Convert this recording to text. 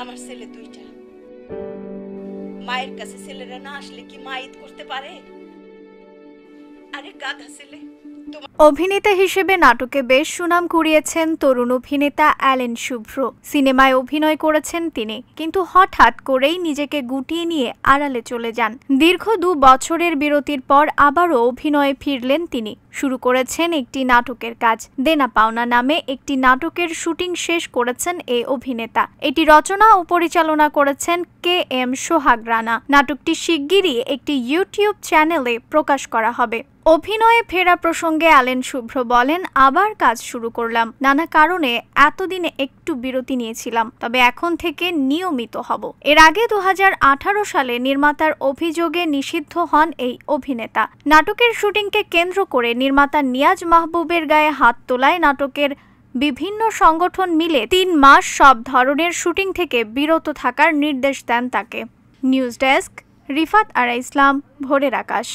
আমার ছেলে দুইটা, মায়ের কাছে ছেলেরা না আসলে কি মা ঈদ করতে পারে? আরে গাধা ছেলে। অভিনেতা হিসেবে নাটকে বেশ সুনাম কুড়িয়েছেন তরুণ অভিনেতা অ্যালেন শুভ্র। সিনেমায় অভিনয় করেছেন তিনি, কিন্তু হঠাৎ করেই নিজেকে গুটিয়ে নিয়ে আড়ালে চলে যান। দীর্ঘ 2 বছরের বিরতির পর আবারও অভিনয়ে ফিরলেন তিনি। শুরু করেছেন একটি নাটকের কাজ। দেনা পাওনা নামে একটি নাটকের শুটিং শেষ করেছেন এই অভিনেতা। এটি রচনা ও পরিচালনা করেছেন KM সোহাগ রানা। নাটকটি শিগগিরই একটি ইউটিউব চ্যানেলে প্রকাশ করা হবে। অভিনয়ে ফেরা প্রসঙ্গে অ্যালেন শুভ্র বলেন, আবার কাজ শুরু করলাম। নানা কারণে এতদিনে একটু বিরতি নিয়েছিলাম, তবে এখন থেকে নিয়মিত হব। এর আগে 2018 সালে নির্মাতার অভিযোগে নিষিদ্ধ হন এই অভিনেতা। নাটকের শুটিংকে কেন্দ্র করে নির্মাতা নিয়াজ মাহবুবের গায়ে হাত তোলায় নাটকের বিভিন্ন সংগঠন মিলে 3 মাস সব ধরনের শুটিং থেকে বিরত থাকার নির্দেশ দেন তাকে। নিউজ ডেস্ক, রিফাত আরা ইসলাম, ভোরের আকাশ।